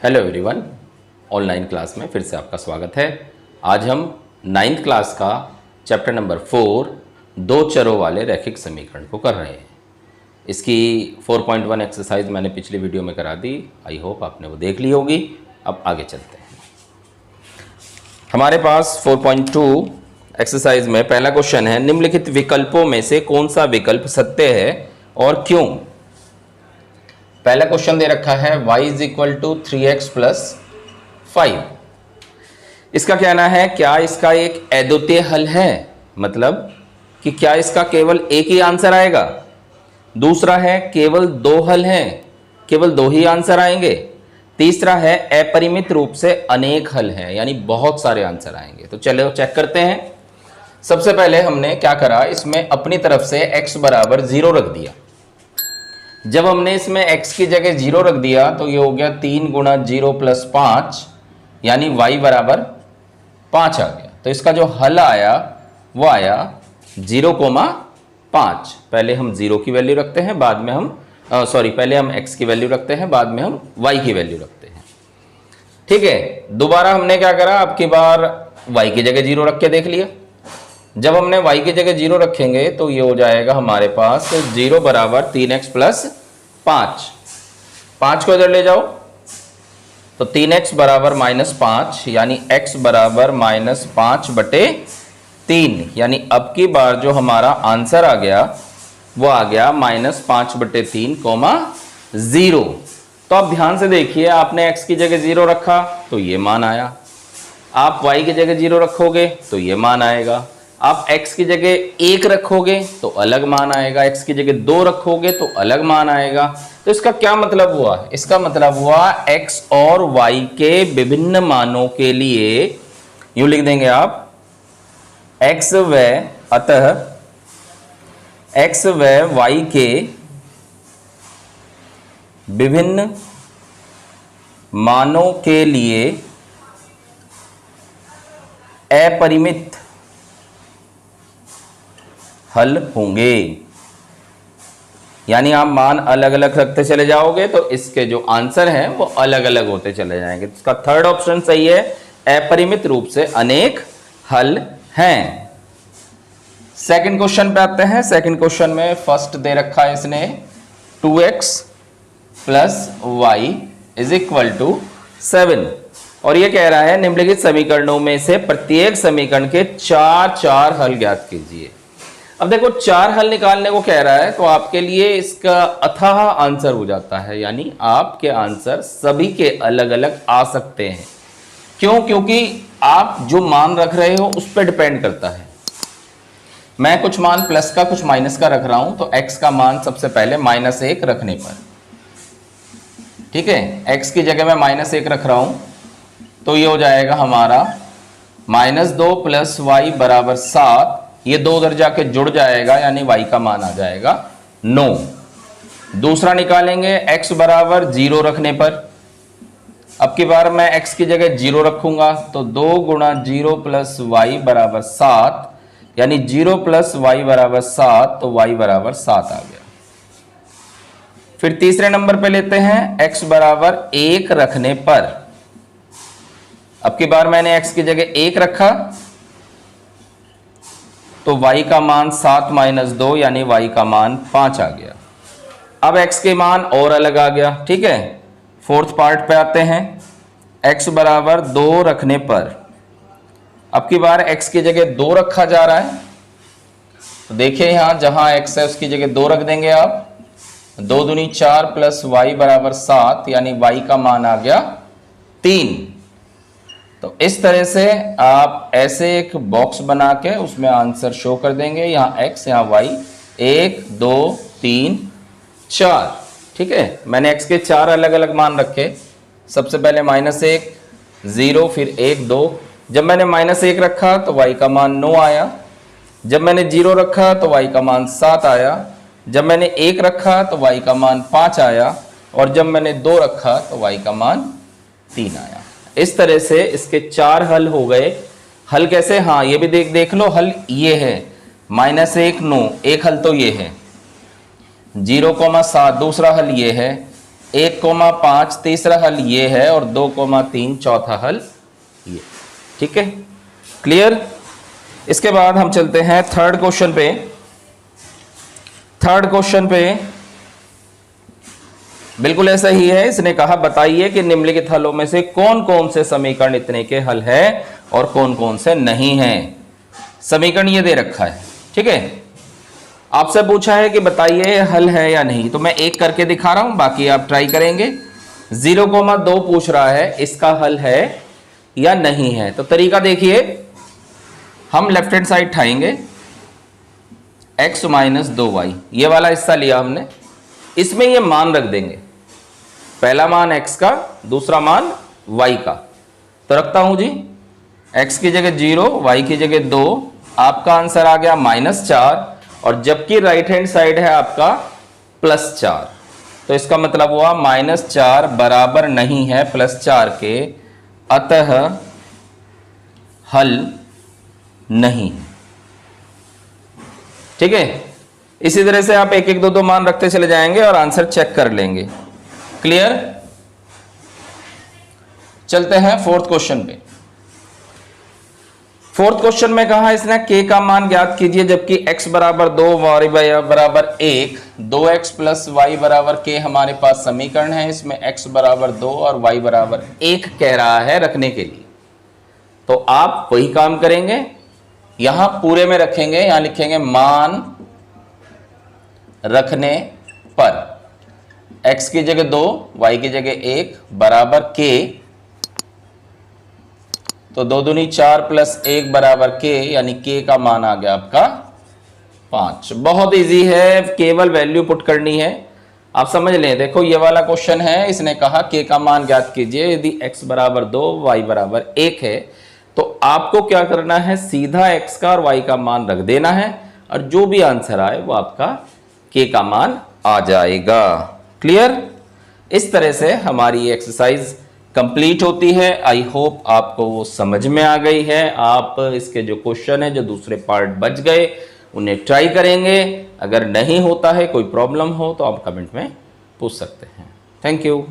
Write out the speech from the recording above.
Hello everyone, online class में फिर से आपका स्वागत है। आज हम 9th क्लास का चैप्टर नंबर 4 दो चरों वाले रैखिक समीकरण को कर रहे हैं। इसकी 4.1 एक्सरसाइज मैंने पिछली वीडियो में करा दी। आई होप आपने वो देख ली होगी। अब आगे चलते हैं। हमारे पास 4.2 एक्सरसाइज में पहला क्वेश्चन है, निम्नलिखित विकल्पों में से कौन सा विकल्प सत्य है और क्यों। पहला क्वेश्चन दे रखा है y = 3x + 5। इसका कहना है क्या इसका एक अद्वितीय हल है, मतलब कि क्या इसका केवल एक ही आंसर आएगा। दूसरा है केवल दो हल हैं, केवल दो ही आंसर आएंगे। तीसरा है अपरिमित रूप से अनेक हल हैं, यानी बहुत सारे आंसर आएंगे। तो चलो चेक करते हैं। सबसे पहले हमने क्या करा, इसमें अपनी तरफ से x = 0 रख दिया। जब हमने इसमें x की जगह 0 रख दिया तो ये हो गया 3 × 0 + 5, यानी y = 5 आ गया। तो इसका जो हल आया वो आया 0,5। पहले हम 0 की वैल्यू रखते हैं, बाद में हम पहले हम x की वैल्यू रखते हैं, बाद में हम y की वैल्यू रखते हैं। ठीक है, दोबारा हमने क्या करा, अब की बार y की जगह 0 रख के देख लिया। जब हमने y की जगह 0 रखेंगे तो ये हो जाएगा हमारे पास 0 = 3x + 5। 5 को इधर ले जाओ तो 3x = -5, यानी x = -5/3, यानी अब की बार जो हमारा आंसर आ गया वो आ गया -5/3, 0। तो अब ध्यान से देखिए, आपने x की जगह 0 रखा तो ये मान आया, आप y की जगह 0 रखोगे तो ये मान आएगा, आप x की जगह 1 रखोगे तो अलग मान आएगा, x की जगह 2 रखोगे तो अलग मान आएगा। तो इसका क्या मतलब हुआ, इसका मतलब हुआ x और y के विभिन्न मानों के लिए यूं लिख देंगे आप, x व अतः x व y के विभिन्न मानों के लिए अपरिमित हल होंगे। यानी आप मान अलग अलग रखते चले जाओगे तो इसके जो आंसर हैं वो अलग अलग होते चले जाएंगे। तो इसका थर्ड ऑप्शन सही है, अपरिमित रूप से अनेक हल हैं। सेकंड क्वेश्चन पे आते हैं। सेकंड क्वेश्चन में फर्स्ट दे रखा है इसने 2x + y = 7, और ये कह रहा है निम्नलिखित समीकरणों में से प्रत्येक समीकरण के 4 हल ज्ञात कीजिए। अब देखो, 4 हल निकालने को कह रहा है तो आपके लिए इसका अथाह आंसर हो जाता है, यानी आपके आंसर सभी के अलग अलग आ सकते हैं। क्यों? क्योंकि आप जो मान रख रहे हो उस पर डिपेंड करता है। मैं कुछ मान प्लस का कुछ माइनस का रख रहा हूं तो x का मान सबसे पहले -1 रखने पर, ठीक है, x की जगह मैं -1 रख रहा हूं तो ये हो जाएगा हमारा -2 + y = 7। ये 2 उधर जाके जुड़ जाएगा, यानी y का मान आ जाएगा 9। दूसरा निकालेंगे x = 0 रखने पर। अब की बार मैं x की जगह 0 रखूंगा तो 2 × 0 + y = 7, यानी 0 + y = 7, तो y = 7 आ गया। फिर तीसरे नंबर पे लेते हैं x = 1 रखने पर। अब की बार मैंने x की जगह 1 रखा तो y का मान 7 - 2, यानी y का मान 5 आ गया। अब x के मान और अलग आ गया। ठीक है, फोर्थ पार्ट पे आते हैं। x = 2 रखने पर, अब की बार x की जगह 2 रखा जा रहा है तो देखिए यहां जहां x है उसकी जगह 2 रख देंगे आप। 2 दूनी 4 + y = 7, यानी y का मान आ गया 3। तो इस तरह से आप ऐसे एक बॉक्स बना के उसमें आंसर शो कर देंगे, यहाँ x यहाँ y, 1 2 3 4। ठीक है, मैंने x के 4 अलग अलग मान रखे। सबसे पहले -1 0, फिर 1 2। जब मैंने -1 रखा तो y का मान 9 आया। जब मैंने 0 रखा तो y का मान 7 आया। जब मैंने 1 रखा तो y का मान 5 आया, और जब मैंने 2 रखा तो y का मान 3 आया। इस तरह से इसके 4 हल हो गए। हल कैसे? हाँ, ये भी देख लो, हल ये है -1 9, एक हल तो ये है। 0,7 दूसरा हल ये है, 1,5 तीसरा हल ये है और 2,3 चौथा हल ये। ठीक है, क्लियर। इसके बाद हम चलते हैं थर्ड क्वेश्चन पे। थर्ड क्वेश्चन पे बिल्कुल ऐसा ही है। इसने कहा बताइए कि निम्नलिखित हलों में से कौन कौन से समीकरण इतने के हल है और कौन कौन से नहीं हैं। समीकरण ये दे रखा है। ठीक है, आपसे पूछा है कि बताइए हल है या नहीं, तो मैं एक करके दिखा रहा हूं, बाकी आप ट्राई करेंगे। 0,2 पूछ रहा है, इसका हल है या नहीं है। तो तरीका देखिए, हम लेफ्ट हैंड साइड उठाएंगे, x माइनस 2y, ये वाला हिस्सा लिया हमने, इसमें ये मान रख देंगे। पहला मान x का, दूसरा मान y का। तो रखता हूं जी, x की जगह 0, y की जगह 2, आपका आंसर आ गया -4, और जबकि राइट हैंड साइड है आपका +4। तो इसका मतलब हुआ -4 बराबर नहीं है +4 के, अतः हल नहीं। ठीक है, इसी तरह से आप 1 1 2 2 मान रखते चले जाएंगे और आंसर चेक कर लेंगे। क्लियर। चलते हैं फोर्थ क्वेश्चन पे। फोर्थ क्वेश्चन में कहा इसने k का मान ज्ञात कीजिए जबकि x बराबर 2, y बराबर 1, 2x प्लस y बराबर k हमारे पास समीकरण है। इसमें x बराबर 2 और y बराबर 1 कह रहा है रखने के लिए। तो आप वही काम करेंगे, यहां पूरे में रखेंगे, यहां लिखेंगे मान रखने पर x की जगह 2, y की जगह 1 बराबर k, तो 2 दूनी 4 प्लस 1 बराबर k, यानी k का मान आ गया आपका 5। बहुत इजी है, केवल वैल्यू पुट करनी है। आप समझ लें, देखो ये वाला क्वेश्चन है, इसने कहा k का मान ज्ञात कीजिए यदि x बराबर 2, y बराबर 1 है। तो आपको क्या करना है, सीधा x का और y का मान रख देना है और जो भी आंसर आए वो आपका k का मान आ जाएगा। क्लियर। इस तरह से हमारी एक्सरसाइज कंप्लीट होती है। आई होप आपको वो समझ में आ गई है। आप इसके जो क्वेश्चन है, जो दूसरे पार्ट बच गए, उन्हें ट्राई करेंगे। अगर नहीं होता है, कोई प्रॉब्लम हो तो आप कमेंट में पूछ सकते हैं। Thank you.